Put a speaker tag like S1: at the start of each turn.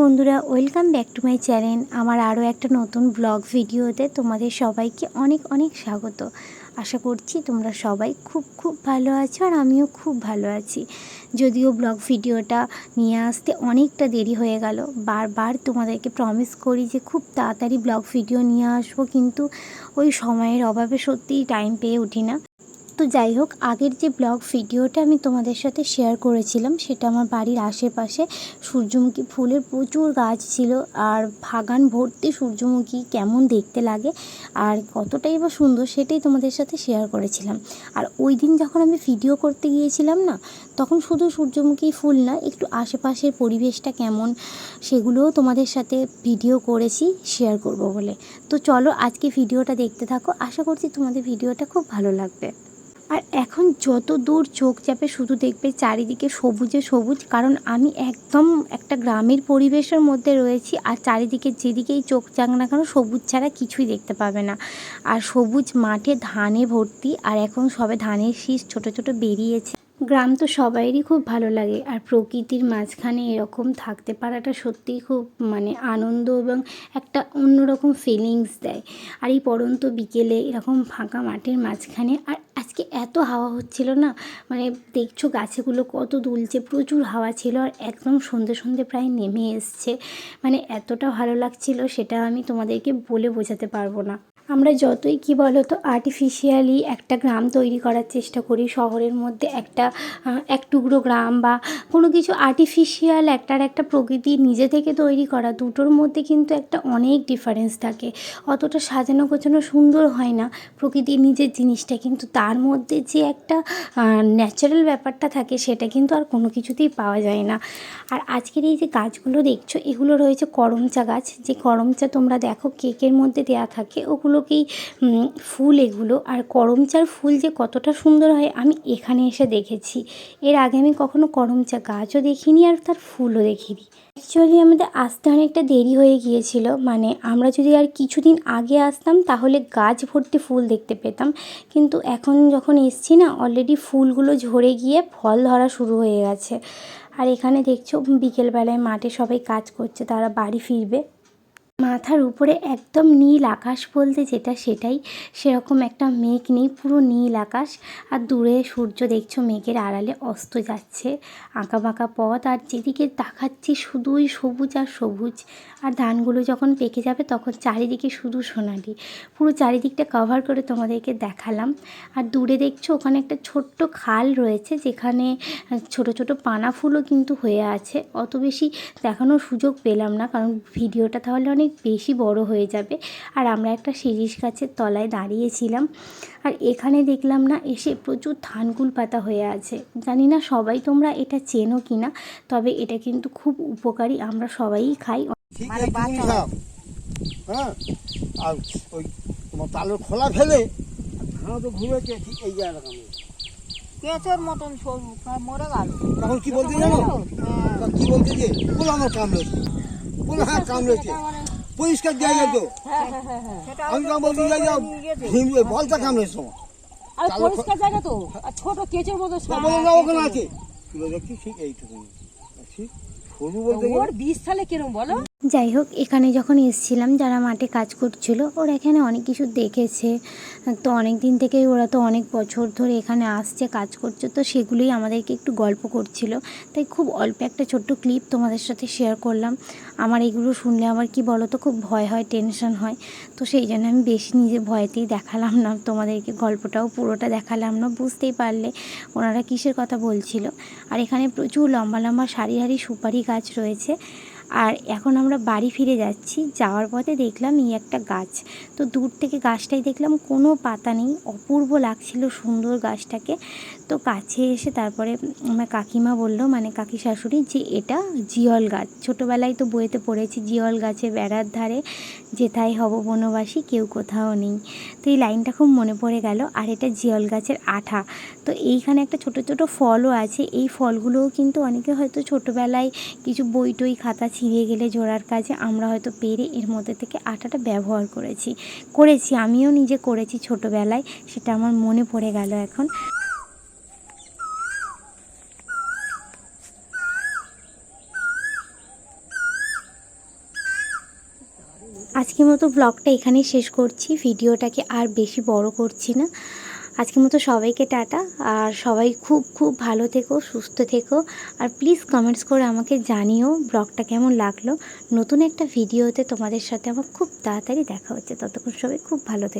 S1: বন্ধুরা, welcome back to my channel. আমার আরও একটা নতুন ব্লগ ভিডিওতে তোমাদের সবাইকে অনেক অনেক স্বাগত। আশা করছি তোমরা সবাই খুব ভালো আছো, আর আমিও খুব ভালো আছি। যদিও ব্লগ ভিডিওটা নিয়ে আসতে অনেকটা দেরি হয়ে গেল, বারবার তোমাদেরকে প্রমিস করি যে খুব তাড়াতাড়ি ব্লগ ভিডিও নিয়ে আসবো, কিন্তু ওই সময়ের অভাবে সত্যিই টাইম পেয়ে উঠি না। তো যাই হোক, আগের যে ব্লগ ভিডিওটা আমি তোমাদের সাথে শেয়ার করেছিলাম, সেটা আমার বাড়ির আশেপাশে সূর্যমুখী ফুলের প্রচুর গাছ ছিল, আর বাগান ভর্তি সূর্যমুখী কেমন দেখতে লাগে আর কতটাই বা সুন্দর, সেটাই তোমাদের সাথে শেয়ার করেছিলাম। আর ওই দিন যখন আমি ভিডিও করতে গিয়েছিলাম না, তখন শুধু সূর্যমুখী ফুল না, একটু আশেপাশের পরিবেশটা কেমন সেগুলোও তোমাদের সাথে ভিডিও করেছি শেয়ার করব বলে। তো চলো আজকে ভিডিওটা দেখতে থাকো, আশা করছি তোমাদের ভিডিওটা খুব ভালো লাগবে। আর এখন যত দূর চোখ যাবে শুধু দেখবে চারিদিকে সবুজে সবুজ, কারণ আমি একদম একটা গ্রামের পরিবেশের মধ্যে রয়েছি, আর চারিদিকে যেদিকেই চোখ যাক না কেন সবুজ ছাড়া কিছুই দেখতে পাবে না। আর সবুজ মাঠে ধানে ভর্তি, আর এখন সবে ধানের শীষ ছোট ছোট বেরিয়েছে। গ্রাম তো সবাইরই খুব ভালো লাগে, আর প্রকৃতির মাঝখানে এরকম থাকতে পারাটা সত্যিই খুব আনন্দ এবং একটা অন্যরকম ফিলিংস দেয়। আর এই পড়ন্ত বিকেলে এরকম ফাঁকা মাঠের মাঝখানে, আর আজকে এত হাওয়া হচ্ছিল না, দেখছো গাছেগুলো কত দুলছে, প্রচুর হাওয়া ছিল, আর একদম সন্ধে সন্ধে প্রায় নেমে এসছে। এতটা ভালো লাগছিল, সেটা আমি তোমাদেরকে বলে বোঝাতে পারবো না। আমরা যতই কি বলো তো আর্টিফিশিয়ালি একটা গ্রাম তৈরি করার চেষ্টা করি, শহরের মধ্যে একটা এক টুকরো গ্রাম বা কোনো কিছু আর্টিফিশিয়াল একটা প্রকৃতি নিজে থেকে তৈরি করা, দুটোর মধ্যে কিন্তু একটা অনেক ডিফারেন্স থাকে। অতটা সাজানো গোছানো সুন্দর হয় না প্রকৃতির নিজের জিনিসটা, কিন্তু তার মধ্যে যে একটা ন্যাচারাল ব্যাপারটা থাকে সেটা কিন্তু আর কোনো কিছুতেই পাওয়া যায় না। আর আজকের এই যে গাছগুলো দেখছো, এগুলো রয়েছে করমচা গাছ। যে করমচা তোমরা দেখো কেকের মধ্যে দেওয়া থাকে, ওগুলোকেই ফুল এগুলো। আর করমচার ফুল যে কতটা সুন্দর হয় আমি এখানে এসে দেখেছি। এর আগে আমি কখনো করমচা গাছও দেখিনি, আর তার ফুলও দেখিনি। অ্যাকচুয়ালি আমাদের আসতে অনেকটা দেরি হয়ে গিয়েছিল, আমরা যদি আর কিছুদিন আগে আসতাম তাহলে গাছ ভর্তি ফুল দেখতে পেতাম, কিন্তু এখন যখন এসছি না, অলরেডি ফুলগুলো ঝরে গিয়ে ফল ধরা শুরু হয়ে গেছে। আর এখানে দেখছো বিকেলবেলায় মাঠে সবাই কাজ করছে, তারা বাড়ি ফিরবে। মাথার উপরে একদম নীল আকাশ বলতে যেটা সেটাই, সেরকম একটা মেঘ নেই, পুরো নীল আকাশ। আর দূরে সূর্য দেখছো মেঘের আড়ালে অস্ত যাচ্ছে, আঁকা বাঁকা পথ, আর যেদিকে তাকাচ্ছি শুধুই সবুজ আর সবুজ। আর ধানগুলো যখন পেকে যাবে তখন চারিদিকে শুধু সোনালি, পুরো চারিদিকটা কভার করে তোমাদেরকে দেখালাম। আর দূরে দেখছো ওখানে একটা ছোট্ট খাল রয়েছে, যেখানে ছোট ছোট পানা ফুলও কিন্তু হয়ে আছে। অত বেশি দেখানোর সুযোগ পেলাম না, কারণ ভিডিওটা তাহলে অনেক বেশি বড় হয়ে যাবে। আর আমরা একটা শিরীষ গাছের তলায় দাঁড়িয়েছিলাম, আর এখানে দেখলাম না এসে প্রচুর ধানকুল পাতা হয়ে আছে। জানি না সবাই তোমরা এটা চেনো কি না, তবে এটা কিন্তু খুব উপকারী, আমরা সবাই খাই।
S2: হ্যাঁ, আর ওই তোমার তালের খোলা ফেলে ধান তো ঘুরেছে ঠিক এই জায়গাটা
S3: কেঁচোর মতন সরু মরে গেল।
S2: তখন কি বলতে জানো, কি বলতে যে বলে আমার কামড়েছে, বলে হ্যাঁ কামড়েছে, পরিষ্কার জায়গা তো। আমি তো বলতে যাই যাও বলটা কামড়েছে তোমার,
S3: আর পরিষ্কার জায়গা তো, আর ছোট কেঁচোর মতো
S2: ওখানে আছে। দেখছি ঠিক এইটুকু সরু বলতে
S3: ওর বিষ তাহলে কিরম বলো।
S1: যাই হোক, এখানে যখন এসেছিলাম যারা মাঠে কাজ করছিল, ওরা এখানে অনেক কিছু দেখেছে। তো অনেক দিন থেকেই ওরা তো অনেক বছর ধরে এখানে আসছে, কাজ করছে, তো সেগুলোই আমাদেরকে একটু গল্প করছিল। তাই খুব অল্প একটা ছোট্ট ক্লিপ তোমাদের সাথে শেয়ার করলাম। আমার এগুলো শুনলে আমার কি বলো তো খুব ভয় হয়, টেনশন হয়। তো সেই জন্য আমি বেশি নিজে ভয়তেই দেখালাম না তোমাদেরকে, গল্পটাও পুরোটা দেখালাম না। বুঝতেই পারলে ওনারা কিসের কথা বলছিল। আর এখানে প্রচুর লম্বা লম্বা সারি সারি সুপারি গাছ রয়েছে। আর এখন আমরা বাড়ি ফিরে যাচ্ছি, যাওয়ার পথে দেখলাম এই একটা গাছ। তো দূর থেকে গাছটাই দেখলাম, কোনো পাতা নেই, অপূর্ব লাগছিল সুন্দর গাছটাকে। তো কাছে এসে তারপরে আমার কাকিমা বললো, কাকি শাশুড়ি, যে এটা জিয়ল গাছ। ছোটোবেলায় তো বইতে পড়েছি, জিয়ল গাছে বেড়ার ধারে যেথায় হব বনবাসী কেউ কোথাও নেই। তো এই লাইনটা খুব মনে পড়ে গেল। আর এটা জিয়ল গাছের আঠা। তো এইখানে একটা ছোট ছোট ফলও আছে, এই ফলগুলোও কিন্তু অনেকে হয়তো ছোটোবেলায় কিছু বই টই খাতা ছিঁড়ে গেলে জোড়ার কাজে আমরা হয়তো পেরে এর মধ্যে থেকে আটাটা ব্যবহার করেছি আমিও নিজে করেছি ছোটোবেলায়, সেটা আমার মনে পড়ে গেল এখন। আজকের মতো ব্লগটা এখানেই শেষ করছি, ভিডিওটাকে আর বেশি বড় করছি না। আজকের মতো সবাইকে টাটা, আর সবাই খুব খুব ভালো থেকো, সুস্থ থেকো, আর প্লিজ কমেন্টস করে আমাকে জানিও ব্লগটা কেমন লাগলো। নতুন একটা ভিডিওতে তোমাদের সাথে আমার খুব তাড়াতাড়ি দেখা হচ্ছে, ততক্ষণ সবাই খুব ভালো থেকো।